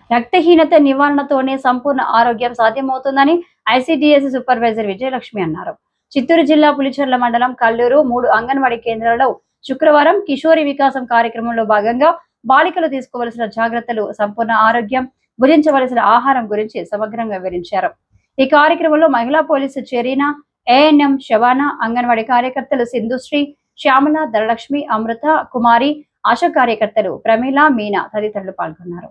రక్తహీనత నివారణతోనే సంపూర్ణ ఆరోగ్యం సాధ్యమవుతుందని ఐసిడిఎస్ సూపర్వైజర్ విజయలక్ష్మి అన్నారు. చిత్తూరు జిల్లా పులిచెర్ల మండలం కల్లూరు 3 అంగన్వాడీ కేంద్రాలలో శుక్రవారం కిషోరి వికాసం కార్యక్రమంలో భాగంగా బాలికలు తీసుకోవలసిన జాగ్రత్తలు, సంపూర్ణ ఆరోగ్యం, భుజించవలసిన ఆహారం గురించి సమగ్రంగా వివరించారు. ఈ కార్యక్రమంలో మహిళా పోలీసు చెరీనా, ఏఎన్ఎం శవానా, అంగన్వాడీ కార్యకర్తలు సింధుశ్రీ, శ్యామల, ధనలక్ష్మి, అమృత, కుమారి, ఆశా కార్యకర్తలు ప్రమీల, మీనా తదితరులు పాల్గొన్నారు.